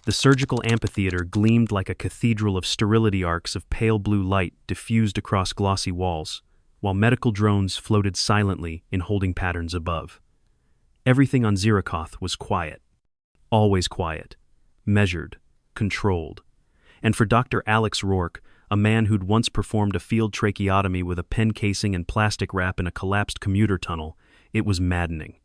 The surgical amphitheater gleamed like a cathedral of sterility arcs of pale blue light diffused across glossy walls, while medical drones floated silently in holding patterns above. Everything on Zirakoth was quiet. Always quiet. Measured. Controlled. And for Dr. Alex Rourke, a man who'd once performed a field tracheotomy with a pen casing and plastic wrap in a collapsed commuter tunnel, it was maddening.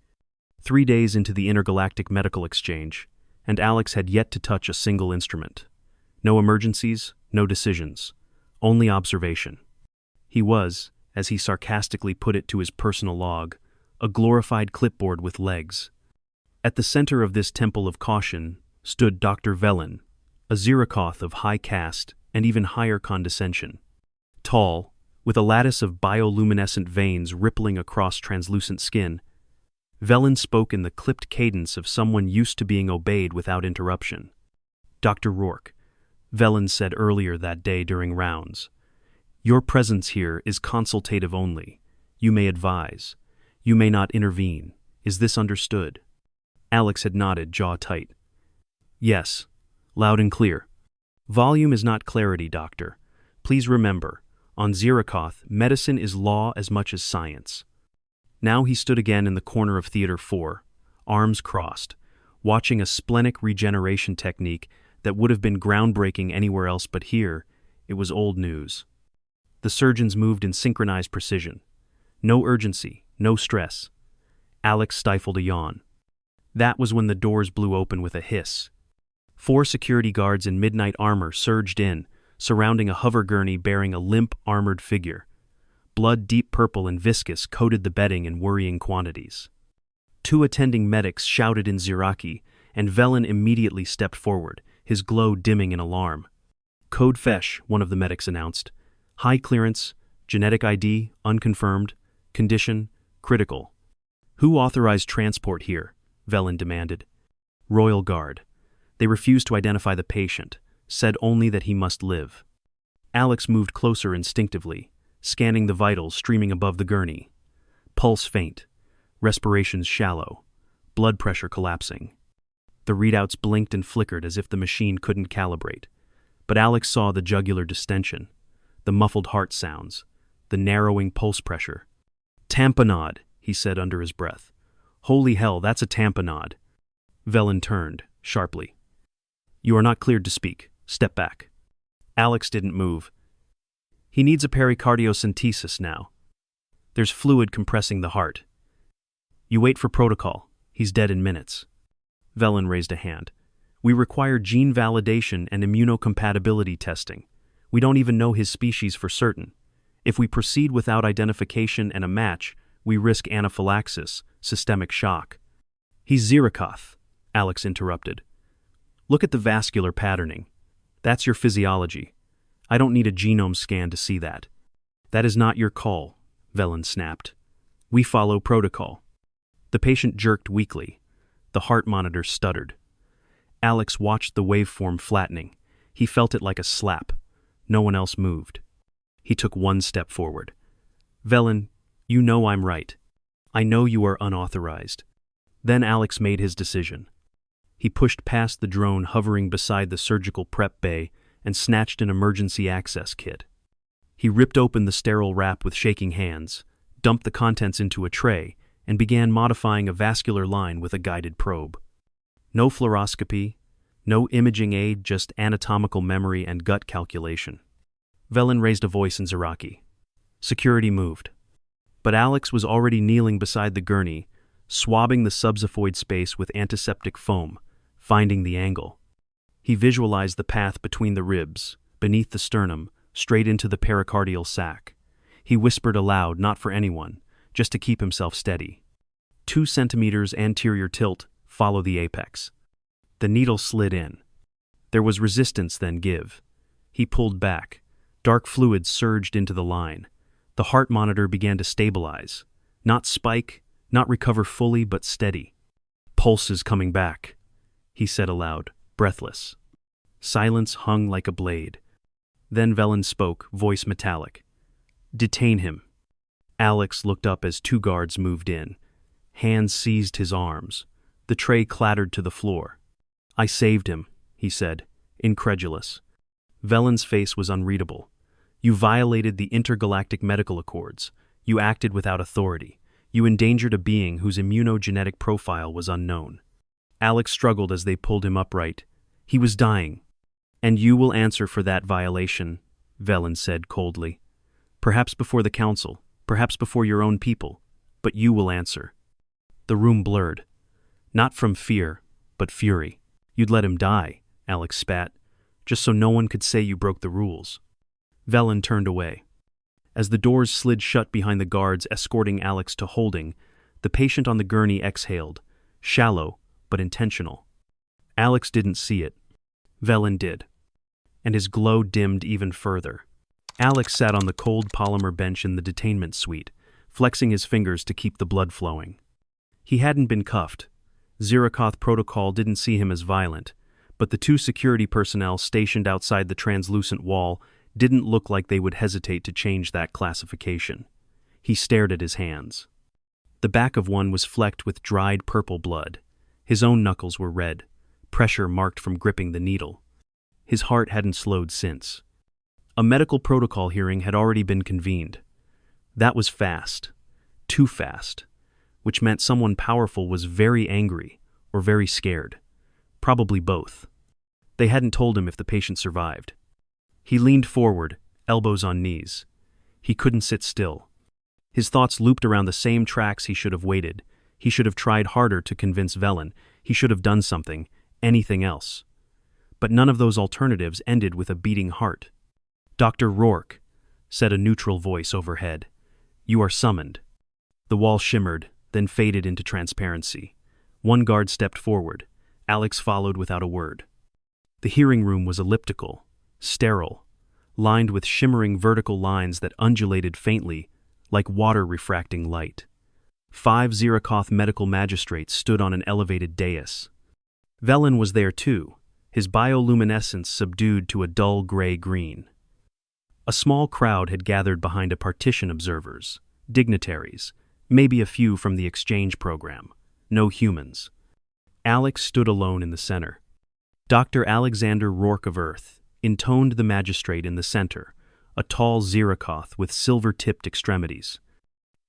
3 days into the intergalactic medical exchange, and Alex had yet to touch a single instrument. No emergencies, no decisions, only observation. He was, as he sarcastically put it to his personal log, a glorified clipboard with legs. At the center of this temple of caution stood Dr. Velen, a Zirakoth of high caste and even higher condescension. Tall, with a lattice of bioluminescent veins rippling across translucent skin, Velen spoke in the clipped cadence of someone used to being obeyed without interruption. "Dr. Rourke," Velen said earlier that day during rounds, "your presence here is consultative only. You may advise. You may not intervene. Is this understood?" Alex had nodded, jaw tight. "Yes, loud and clear." "Volume is not clarity, doctor. Please remember, on Zirakoth, medicine is law as much as science." Now he stood again in the corner of Theater 4, arms crossed, watching a splenic regeneration technique that would have been groundbreaking anywhere else but here. It was old news. The surgeons moved in synchronized precision. No urgency, no stress. Alex stifled a yawn. That was when the doors blew open with a hiss. 4 security guards in midnight armor surged in, surrounding a hover gurney bearing a limp, armored figure. Blood deep purple and viscous coated the bedding in worrying quantities. 2 attending medics shouted in Ziraki, and Velen immediately stepped forward, his glow dimming in alarm. "Code Fesh," one of the medics announced. "High clearance, genetic ID, unconfirmed, condition, critical." "Who authorized transport here?" Velen demanded. "Royal Guard. They refused to identify the patient, said only that he must live." Alex moved closer instinctively, scanning the vitals streaming above the gurney. Pulse faint, respirations shallow, blood pressure collapsing. The readouts blinked and flickered as if the machine couldn't calibrate. But Alex saw the jugular distension, the muffled heart sounds, the narrowing pulse pressure. "Tamponade," he said under his breath. "Holy hell, that's a tamponade." Velen turned, sharply. "You are not cleared to speak. Step back." Alex didn't move. "He needs a pericardiocentesis now. There's fluid compressing the heart. You wait for protocol. He's dead in minutes." Velen raised a hand. "We require gene validation and immunocompatibility testing. We don't even know his species for certain. If we proceed without identification and a match, we risk anaphylaxis, systemic shock." "He's Zirakoth," Alex interrupted. "Look at the vascular patterning. That's your physiology. I don't need a genome scan to see that." "That is not your call," Velen snapped. "We follow protocol." The patient jerked weakly. The heart monitor stuttered. Alex watched the waveform flattening. He felt it like a slap. No one else moved. He took 1 step forward. "Velen, you know I'm right. I know you are unauthorized." Then Alex made his decision. He pushed past the drone hovering beside the surgical prep bay and snatched an emergency access kit. He ripped open the sterile wrap with shaking hands, dumped the contents into a tray, and began modifying a vascular line with a guided probe. No fluoroscopy, no imaging aid, just anatomical memory and gut calculation. Velen raised a voice in Ziraki. Security moved. But Alex was already kneeling beside the gurney, swabbing the subxiphoid space with antiseptic foam, finding the angle. He visualized the path between the ribs, beneath the sternum, straight into the pericardial sac. He whispered aloud, not for anyone, just to keep himself steady. 2 centimeters anterior tilt, follow the apex. The needle slid in. There was resistance, then give. He pulled back. Dark fluid surged into the line. The heart monitor began to stabilize. Not spike, not recover fully, but steady. "Pulse is coming back," he said aloud, breathless. Silence hung like a blade. Then Velen spoke, voice metallic. "Detain him." Alex looked up as 2 guards moved in. Hands seized his arms. The tray clattered to the floor. "I saved him," he said, incredulous. Velen's face was unreadable. You violated the intergalactic medical accords. You acted without authority. You endangered a being whose immunogenetic profile was unknown. Alex struggled as they pulled him upright. He was dying. And you will answer for that violation, Velen said coldly. Perhaps before the council, perhaps before your own people, but you will answer. The room blurred. Not from fear, but fury. You'd let him die, Alex spat, just so no one could say you broke the rules. Velen turned away. As the doors slid shut behind the guards escorting Alex to holding, the patient on the gurney exhaled, shallow but intentional. Alex didn't see it. Velen did. And his glow dimmed even further. Alex sat on the cold polymer bench in the detainment suite, flexing his fingers to keep the blood flowing. He hadn't been cuffed. Zirakoth protocol didn't see him as violent, but the two security personnel stationed outside the translucent wall didn't look like they would hesitate to change that classification. He stared at his hands. The back of one was flecked with dried purple blood. His own knuckles were red, pressure marked from gripping the needle. His heart hadn't slowed since. A medical protocol hearing had already been convened. That was fast. Too fast. Which meant someone powerful was very angry or very scared. Probably both. They hadn't told him if the patient survived. He leaned forward, elbows on knees. He couldn't sit still. His thoughts looped around the same tracks. He should have waited. He should have tried harder to convince Velen. He should have done something, anything else. But none of those alternatives ended with a beating heart. "Dr. Rourke," said a neutral voice overhead. "You are summoned." The wall shimmered, then faded into transparency. One guard stepped forward. Alex followed without a word. The hearing room was elliptical, sterile, lined with shimmering vertical lines that undulated faintly, like water refracting light. 5 Zirakoth medical magistrates stood on an elevated dais. Velen was there too, his bioluminescence subdued to a dull gray-green. A small crowd had gathered behind a partition, observers, dignitaries, maybe a few from the exchange program. No humans. Alex stood alone in the center. Dr. Alexander Rourke of Earth intoned the magistrate in the center, a tall Zirakoth with silver-tipped extremities.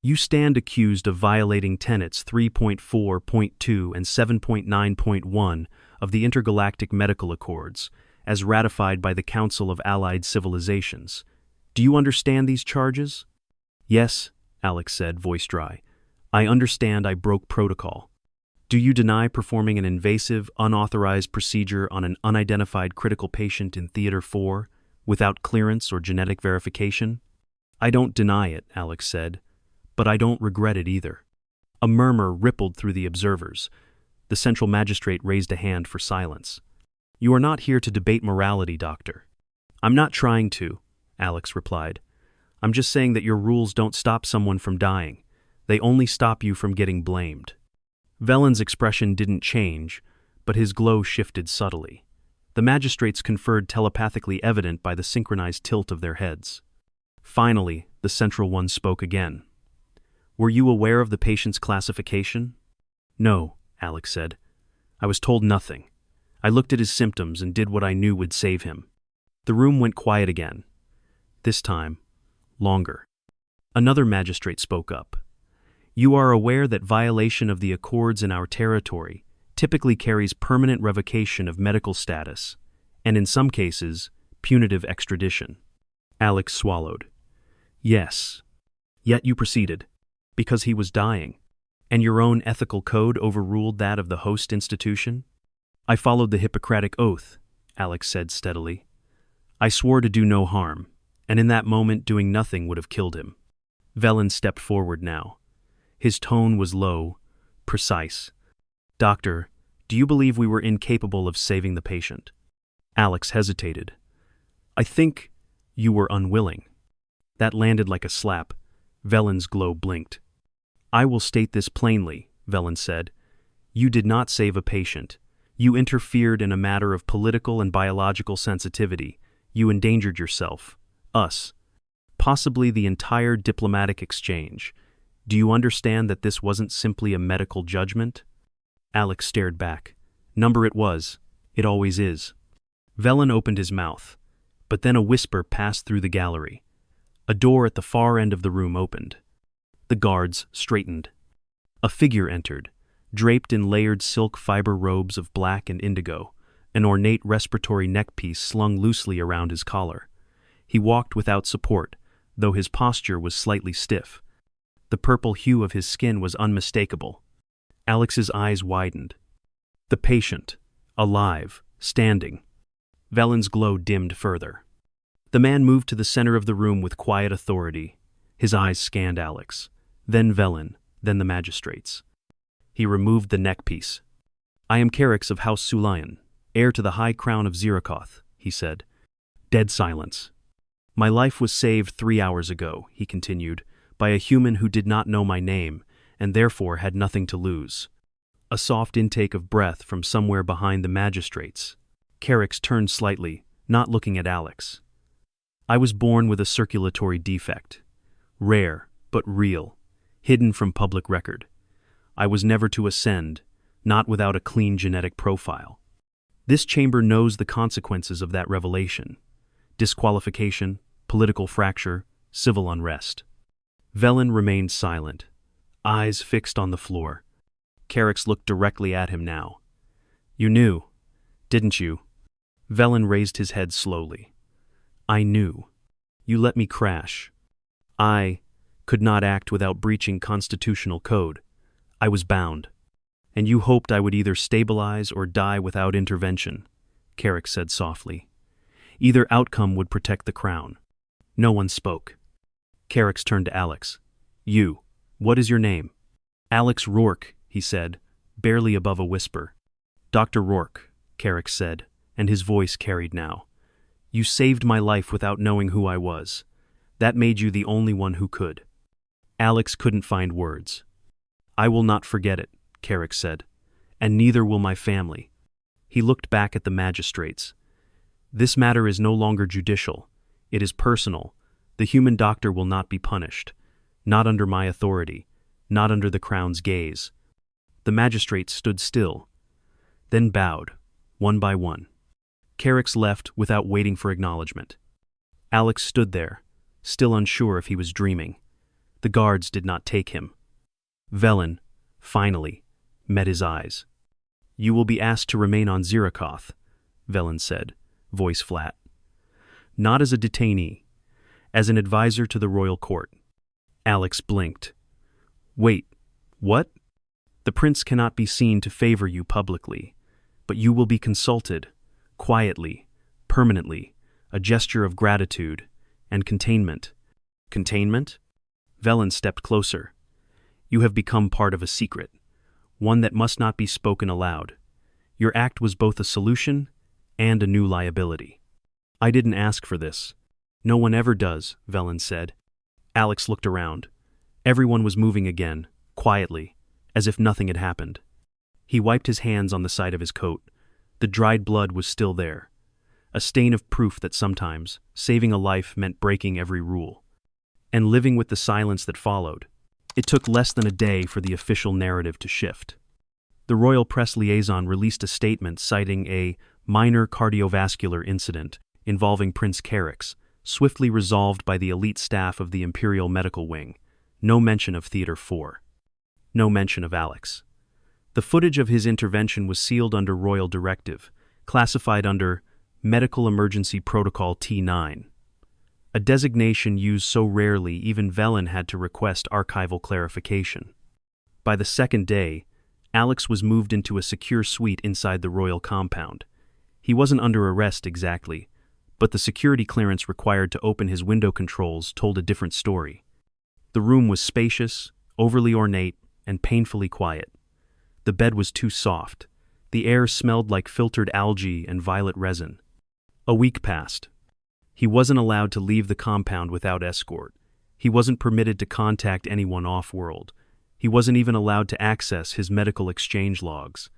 "You stand accused of violating tenets 3.4.2 and 7.9.1 of the Intergalactic Medical Accords, as ratified by the Council of Allied Civilizations. Do you understand these charges?" "Yes," Alex said, voice dry. "I understand I broke protocol." "Do you deny performing an invasive, unauthorized procedure on an unidentified critical patient in Theater 4, without clearance or genetic verification?" "I don't deny it," Alex said, "but I don't regret it either." A murmur rippled through the observers. The central magistrate raised a hand for silence. "You are not here to debate morality, Doctor." "I'm not trying to," Alex replied. "I'm just saying that your rules don't stop someone from dying. They only stop you from getting blamed." Velen's expression didn't change, but his glow shifted subtly. The magistrates conferred telepathically, evident by the synchronized tilt of their heads. Finally, the central one spoke again. "Were you aware of the patient's classification?" "No," Alex said. "I was told nothing. I looked at his symptoms and did what I knew would save him." The room went quiet again. This time, longer. Another magistrate spoke up. "You are aware that violation of the accords in our territory typically carries permanent revocation of medical status, and in some cases, punitive extradition." Alex swallowed. "Yes. Yet you proceeded, because he was dying, and your own ethical code overruled that of the host institution?" "I followed the Hippocratic Oath," Alex said steadily. "I swore to do no harm, and in that moment doing nothing would have killed him." Velen stepped forward now. His tone was low, precise. "Doctor, do you believe we were incapable of saving the patient?" Alex hesitated. "I think you were unwilling." That landed like a slap. Velen's glow blinked. "I will state this plainly," Velen said. "You did not save a patient. You interfered in a matter of political and biological sensitivity. You endangered yourself, us, possibly the entire diplomatic exchange. Do you understand that this wasn't simply a medical judgment?" Alex stared back. "Number it was. It always is." Velen opened his mouth, but then a whisper passed through the gallery. A door at the far end of the room opened. The guards straightened. A figure entered, draped in layered silk fiber robes of black and indigo, an ornate respiratory neckpiece slung loosely around his collar. He walked without support, though his posture was slightly stiff. The purple hue of his skin was unmistakable. Alex's eyes widened. The patient, alive, standing. Velen's glow dimmed further. The man moved to the center of the room with quiet authority. His eyes scanned Alex, then Velen, then the magistrates. He removed the neckpiece. "I am Carix of House Sulayan, heir to the high crown of Zirakoth," he said. Dead silence. "My life was saved 3 hours ago," he continued, "by a human who did not know my name, and therefore had nothing to lose." A soft intake of breath from somewhere behind the magistrates. Carix turned slightly, not looking at Alex. "I was born with a circulatory defect. Rare, but real, hidden from public record. I was never to ascend, not without a clean genetic profile. This chamber knows the consequences of that revelation: disqualification, political fracture, civil unrest." Velen remained silent, eyes fixed on the floor. Carix looked directly at him now. "You knew, didn't you?" Velen raised his head slowly. "I knew. You let me crash. I could not act without breaching constitutional code. I was bound. And you hoped I would either stabilize or die without intervention," Carix said softly. "Either outcome would protect the crown." No one spoke. Carix turned to Alex. "You, what is your name?" "Alex Rourke," he said, barely above a whisper. "Dr. Rourke," Carix said, and his voice carried now. "You saved my life without knowing who I was. That made you the only one who could." Alex couldn't find words. "I will not forget it," Carix said, "and neither will my family." He looked back at the magistrates. "This matter is no longer judicial. It is personal. The human doctor will not be punished. Not under my authority. Not under the crown's gaze." The magistrates stood still, then bowed, one by one. Carix left without waiting for acknowledgement. Alex stood there, still unsure if he was dreaming. The guards did not take him. Velen, finally, met his eyes. "You will be asked to remain on Zirakoth," Velen said, voice flat. "Not as a detainee, as an advisor to the royal court." Alex blinked. "Wait, what?" "The prince cannot be seen to favor you publicly, but you will be consulted, quietly, permanently, a gesture of gratitude and containment." "Containment?" Velen stepped closer. "You have become part of a secret, one that must not be spoken aloud. Your act was both a solution and a new liability." "I didn't ask for this." "No one ever does," Velen said. Alex looked around. Everyone was moving again, quietly, as if nothing had happened. He wiped his hands on the side of his coat. The dried blood was still there, a stain of proof that sometimes saving a life meant breaking every rule. And living with the silence that followed. It took less than a day for the official narrative to shift. The royal press liaison released a statement citing a minor cardiovascular incident involving Prince Carix, swiftly resolved by the elite staff of the Imperial Medical Wing. No mention of Theater 4. No mention of Alex. The footage of his intervention was sealed under royal directive, classified under Medical Emergency Protocol T9. A designation used so rarely even Velen had to request archival clarification. By the second day, Alex was moved into a secure suite inside the royal compound. He wasn't under arrest exactly, but the security clearance required to open his window controls told a different story. The room was spacious, overly ornate, and painfully quiet. The bed was too soft. The air smelled like filtered algae and violet resin. A week passed. He wasn't allowed to leave the compound without escort. He wasn't permitted to contact anyone off-world. He wasn't even allowed to access his medical exchange logs.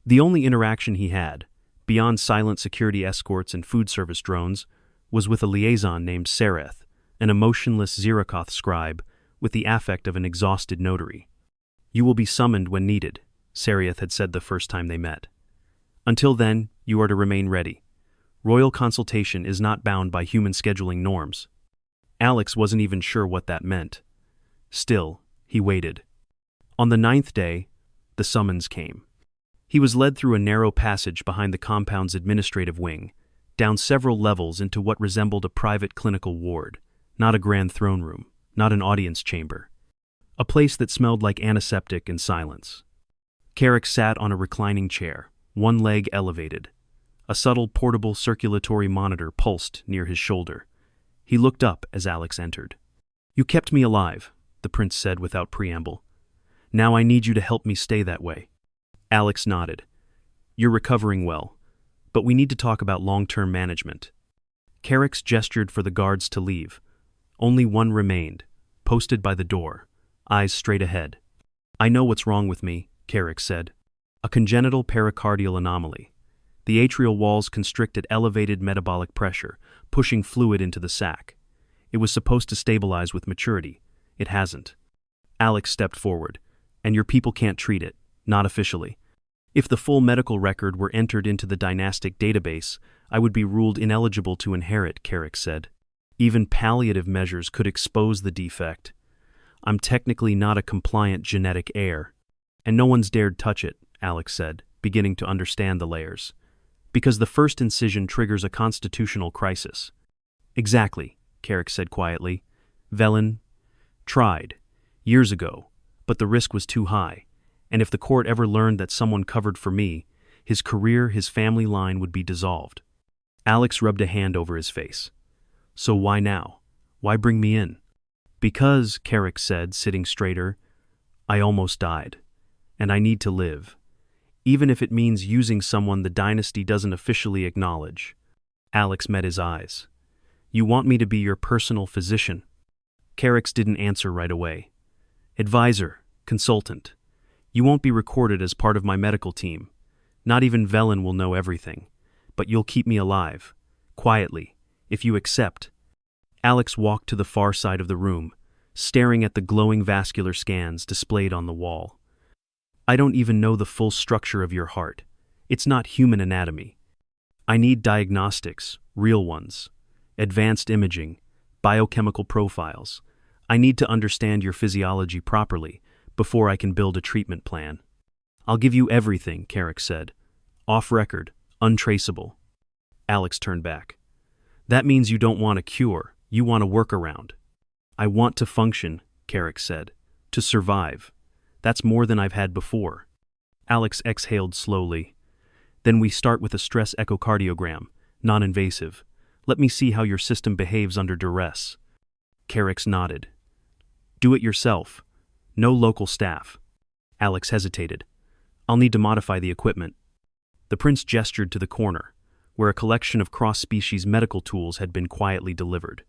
The only interaction he had, beyond silent security escorts and food service drones, was with a liaison named Sereth, an emotionless Zirakoth scribe with the affect of an exhausted notary. "You will be summoned when needed," Sereth had said the first time they met. "Until then, you are to remain ready. Royal consultation is not bound by human scheduling norms. Alex wasn't even sure what that meant. Still, he waited. On the 9th day, the summons came. He was led through a narrow passage behind the compound's administrative wing, down several levels into what resembled a private clinical ward, not a grand throne room, not an audience chamber. A place that smelled like antiseptic and silence. Carrick sat on a reclining chair, one leg elevated. A subtle portable circulatory monitor pulsed near his shoulder. He looked up as Alex entered. "You kept me alive," the prince said without preamble. "Now I need you to help me stay that way." Alex nodded. "You're recovering well, but we need to talk about long-term management." Carrick gestured for the guards to leave. Only one remained, posted by the door, eyes straight ahead. "I know what's wrong with me," Carrick said. "A congenital pericardial anomaly. The atrial walls constrict at elevated metabolic pressure, pushing fluid into the sac. It was supposed to stabilize with maturity. It hasn't." Alex stepped forward. "And your people can't treat it, not officially. If the full medical record were entered into the dynastic database, I would be ruled ineligible to inherit," Carrick said. "Even palliative measures could expose the defect. I'm technically not a compliant genetic heir." "And no one's dared touch it," Alex said, beginning to understand the layers. "Because the first incision triggers a constitutional crisis." "Exactly," Carrick said quietly. "Velen tried, years ago, but the risk was too high, and if the court ever learned that someone covered for me, his career, his family line would be dissolved." Alex rubbed a hand over his face. "So why now? Why bring me in?" "Because," Carrick said, sitting straighter, "I almost died, and I need to live. Even if it means using someone the dynasty doesn't officially acknowledge." Alex met his eyes. "You want me to be your personal physician?" Carrick didn't answer right away. "Advisor, consultant. You won't be recorded as part of my medical team. Not even Velen will know everything. But you'll keep me alive. Quietly, if you accept." Alex walked to the far side of the room, staring at the glowing vascular scans displayed on the wall. "I don't even know the full structure of your heart. It's not human anatomy. I need diagnostics, real ones, advanced imaging, biochemical profiles. I need to understand your physiology properly before I can build a treatment plan." "I'll give you everything," Carrick said. "Off record, untraceable." Alex turned back. "That means you don't want a cure, you want a workaround." "I want to function," Carrick said. "To survive. That's more than I've had before." Alex exhaled slowly. "Then we start with a stress echocardiogram, non-invasive. Let me see how your system behaves under duress." Carrick nodded. "Do it yourself. No local staff." Alex hesitated. "I'll need to modify the equipment." The prince gestured to the corner, where a collection of cross-species medical tools had been quietly delivered.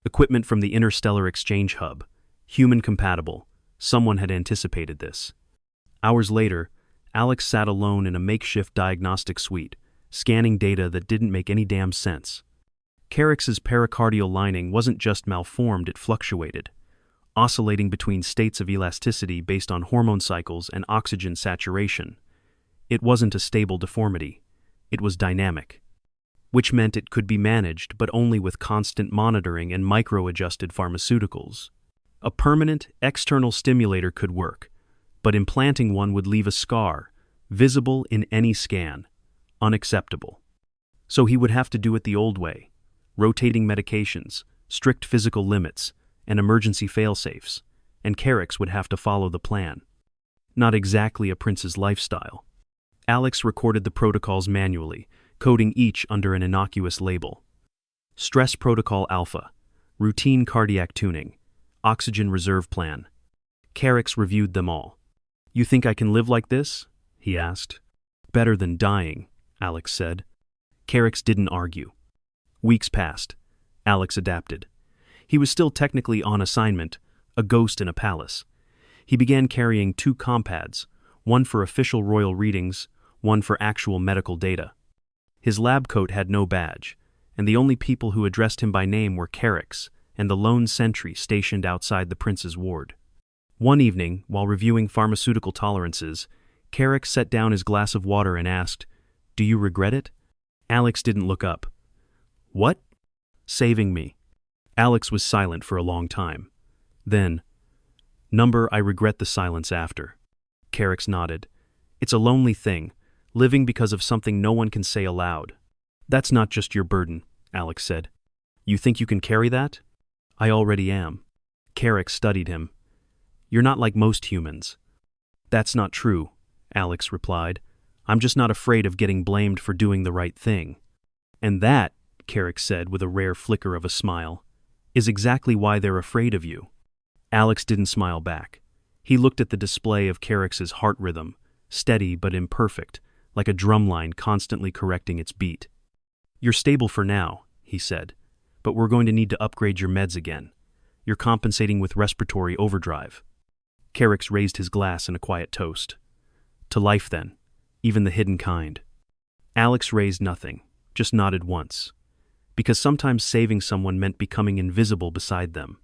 Equipment from the Interstellar Exchange Hub, human-compatible. Someone had anticipated this. Hours later, Alex sat alone in a makeshift diagnostic suite, scanning data that didn't make any damn sense. Carrick's pericardial lining wasn't just malformed, it fluctuated, oscillating between states of elasticity based on hormone cycles and oxygen saturation. It wasn't a stable deformity. It was dynamic, which meant it could be managed but only with constant monitoring and micro-adjusted pharmaceuticals. A permanent, external stimulator could work, but implanting one would leave a scar, visible in any scan. Unacceptable. So he would have to do it the old way, rotating medications, strict physical limits, and emergency fail-safes, and Carrick would have to follow the plan. Not exactly a prince's lifestyle. Alex recorded the protocols manually, coding each under an innocuous label. Stress Protocol Alpha, Routine Cardiac Tuning, Oxygen Reserve Plan. Carrick reviewed them all. "You think I can live like this?" he asked. "Better than dying," Alex said. Carrick didn't argue. Weeks passed. Alex adapted. He was still technically on assignment, a ghost in a palace. He began carrying 2 compads, one for official royal readings, one for actual medical data. His lab coat had no badge, and the only people who addressed him by name were Carrick and the lone sentry stationed outside the prince's ward. One evening, while reviewing pharmaceutical tolerances, Carrick set down his glass of water and asked, "Do you regret it?" Alex didn't look up, What? Saving me. Alex was silent for a long time. Then, Number, I regret the silence after. Carrick's nodded. It's a lonely thing, living because of something no one can say aloud. That's not just your burden, Alex said. You think you can carry that? I already am. Carrick studied him. You're not like most humans. That's not true, Alex replied. I'm just not afraid of getting blamed for doing the right thing. And that, Carrick said with a rare flicker of a smile, is exactly why they're afraid of you. Alex didn't smile back. He looked at the display of Carrick's heart rhythm, steady but imperfect, like a drumline constantly correcting its beat. You're stable for now, he said, but we're going to need to upgrade your meds again. You're compensating with respiratory overdrive. Carrick raised his glass in a quiet toast. To life then, even the hidden kind. Alex raised nothing, just nodded once. Because sometimes saving someone meant becoming invisible beside them.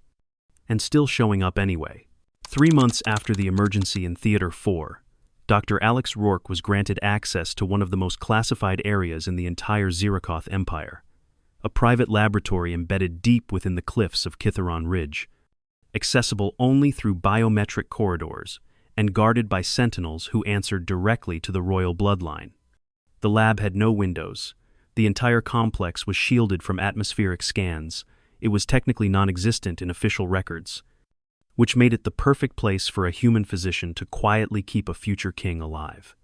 And still showing up anyway. 3 months after the emergency in Theater 4, Dr. Alex Rourke was granted access to one of the most classified areas in the entire Zirakoth Empire, a private laboratory embedded deep within the cliffs of Kithaeron Ridge, accessible only through biometric corridors and guarded by sentinels who answered directly to the royal bloodline. The lab had no windows. The entire complex was shielded from atmospheric scans. It was technically non-existent in official records, which made it the perfect place for a human physician to quietly keep a future king alive.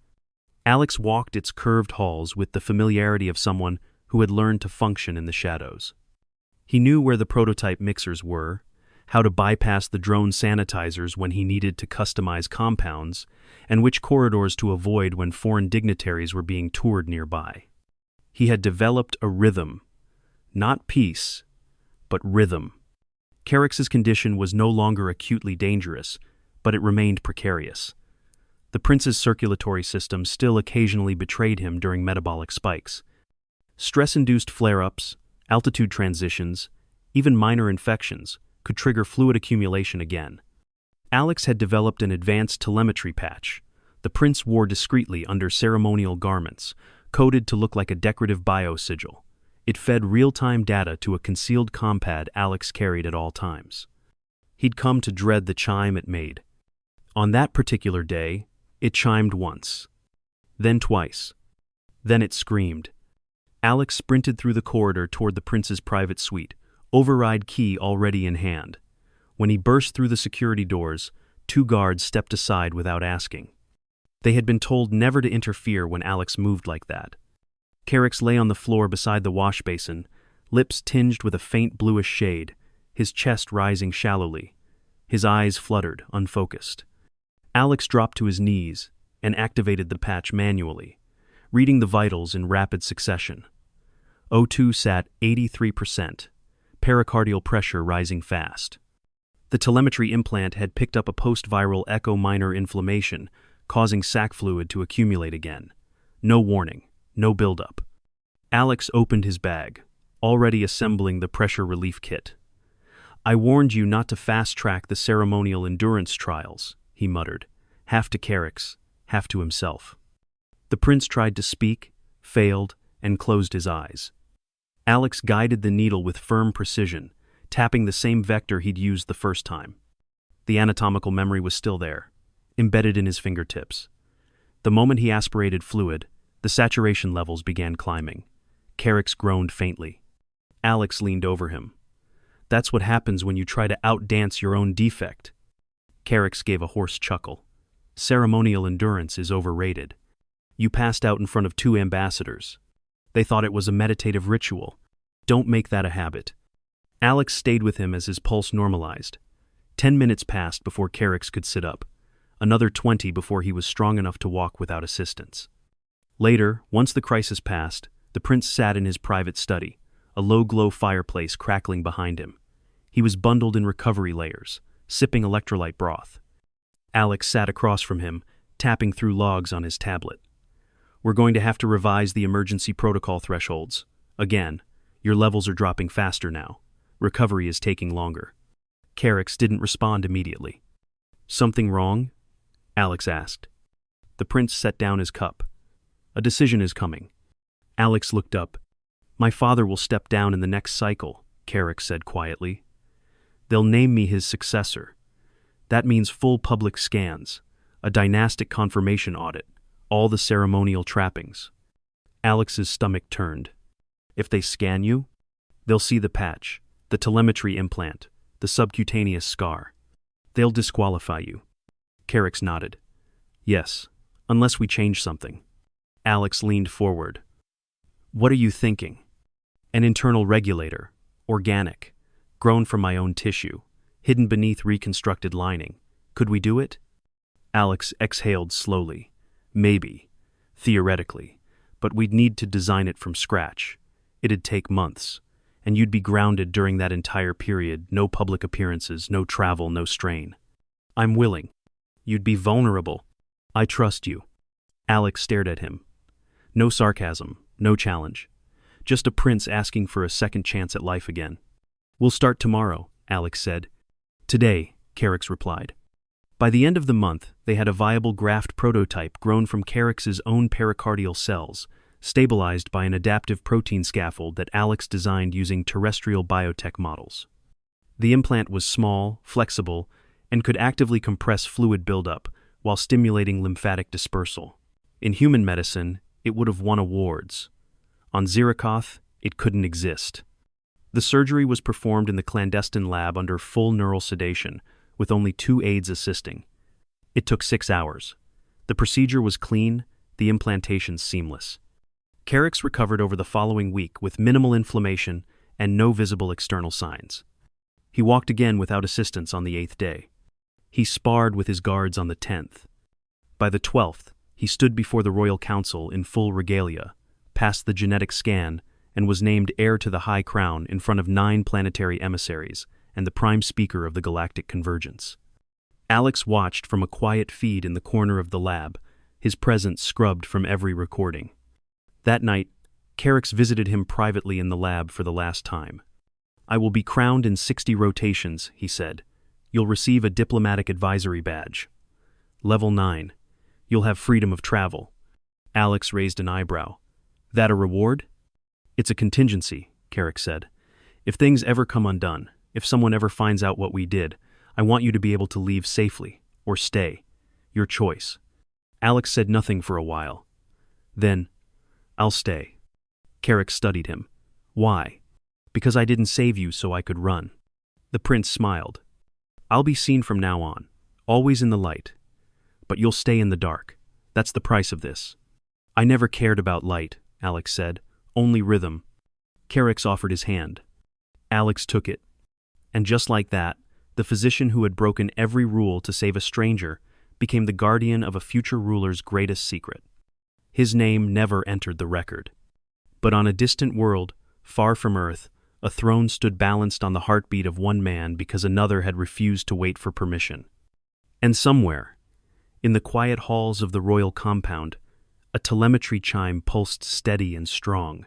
Alex walked its curved halls with the familiarity of someone who had learned to function in the shadows. He knew where the prototype mixers were, how to bypass the drone sanitizers when he needed to customize compounds, and which corridors to avoid when foreign dignitaries were being toured nearby. He had developed a rhythm, not peace, but rhythm. Carrick's condition was no longer acutely dangerous, but it remained precarious. The prince's circulatory system still occasionally betrayed him during metabolic spikes. Stress-induced flare-ups, altitude transitions, even minor infections could trigger fluid accumulation again. Alex had developed an advanced telemetry patch. The prince wore discreetly under ceremonial garments, coded to look like a decorative bio-sigil. It fed real-time data to a concealed compad Alex carried at all times. He'd come to dread the chime it made. On that particular day, it chimed once. Then twice. Then it screamed. Alex sprinted through the corridor toward the prince's private suite, override key already in hand. When he burst through the security doors, 2 guards stepped aside without asking. They had been told never to interfere when Alex moved like that. Carrick lay on the floor beside the wash basin, lips tinged with a faint bluish shade, his chest rising shallowly. His eyes fluttered, unfocused. Alex dropped to his knees and activated the patch manually, reading the vitals in rapid succession. O2 sat 83%, pericardial pressure rising fast. The telemetry implant had picked up a post-viral echo minor inflammation, causing sac fluid to accumulate again. No warning. No buildup. Alex opened his bag, already assembling the pressure relief kit. I warned you not to fast-track the ceremonial endurance trials, he muttered, half to Carrick's, half to himself. The prince tried to speak, failed, and closed his eyes. Alex guided the needle with firm precision, tapping the same vector he'd used the first time. The anatomical memory was still there, embedded in his fingertips. The moment he aspirated fluid, the saturation levels began climbing. Carrick groaned faintly. Alex leaned over him. That's what happens when you try to outdance your own defect. Carrick gave a hoarse chuckle. Ceremonial endurance is overrated. You passed out in front of 2 ambassadors. They thought it was a meditative ritual. Don't make that a habit. Alex stayed with him as his pulse normalized. 10 minutes passed before Carrick could sit up. Another 20 before he was strong enough to walk without assistance. Later, once the crisis passed, the prince sat in his private study, a low-glow fireplace crackling behind him. He was bundled in recovery layers, sipping electrolyte broth. Alex sat across from him, tapping through logs on his tablet. We're going to have to revise the emergency protocol thresholds. Again, your levels are dropping faster now. Recovery is taking longer. Carrick didn't respond immediately. Something wrong? Alex asked. The prince set down his cup. A decision is coming. Alex looked up. My father will step down in the next cycle, Carrick said quietly. They'll name me his successor. That means full public scans, a dynastic confirmation audit, all the ceremonial trappings. Alex's stomach turned. If they scan you, they'll see the patch, the telemetry implant, the subcutaneous scar. They'll disqualify you. Carrick nodded. Yes, unless we change something. Alex leaned forward. What are you thinking? An internal regulator, organic, grown from my own tissue, hidden beneath reconstructed lining. Could we do it? Alex exhaled slowly. Maybe, theoretically, but we'd need to design it from scratch. It'd take months, and you'd be grounded during that entire period, no public appearances, no travel, no strain. I'm willing. You'd be vulnerable. I trust you. Alex stared at him. No sarcasm, no challenge. Just a prince asking for a second chance at life again. We'll start tomorrow, Alex said. Today, Carrick replied. By the end of the month, they had a viable graft prototype grown from Carrick's own pericardial cells, stabilized by an adaptive protein scaffold that Alex designed using terrestrial biotech models. The implant was small, flexible, and could actively compress fluid buildup while stimulating lymphatic dispersal. In human medicine, it would have won awards. On Zirakoth, it couldn't exist. The surgery was performed in the clandestine lab under full neural sedation, with only 2 aides assisting. It took 6 hours. The procedure was clean, the implantation seamless. Carrick recovered over the following week with minimal inflammation and no visible external signs. He walked again without assistance on the 8th day. He sparred with his guards on the 10th. By the 12th, he stood before the Royal Council in full regalia, passed the genetic scan, and was named heir to the High Crown in front of 9 planetary emissaries and the prime speaker of the Galactic Convergence. Alex watched from a quiet feed in the corner of the lab, his presence scrubbed from every recording. That night, Carrick visited him privately in the lab for the last time. I will be crowned in 60 rotations, he said. You'll receive a diplomatic advisory badge. Level 9. You'll have freedom of travel. Alex raised an eyebrow. That a reward? It's a contingency, Carrick said. If things ever come undone, if someone ever finds out what we did, I want you to be able to leave safely, or stay. Your choice. Alex said nothing for a while. Then, I'll stay. Carrick studied him. Why? Because I didn't save you so I could run. The prince smiled. I'll be seen from now on, always in the light. But you'll stay in the dark. That's the price of this. I never cared about light, Alex said. Only rhythm. Carrick offered his hand. Alex took it. And just like that, the physician who had broken every rule to save a stranger became the guardian of a future ruler's greatest secret. His name never entered the record. But on a distant world, far from Earth, a throne stood balanced on the heartbeat of one man because another had refused to wait for permission. And somewhere, in the quiet halls of the royal compound, a telemetry chime pulsed steady and strong.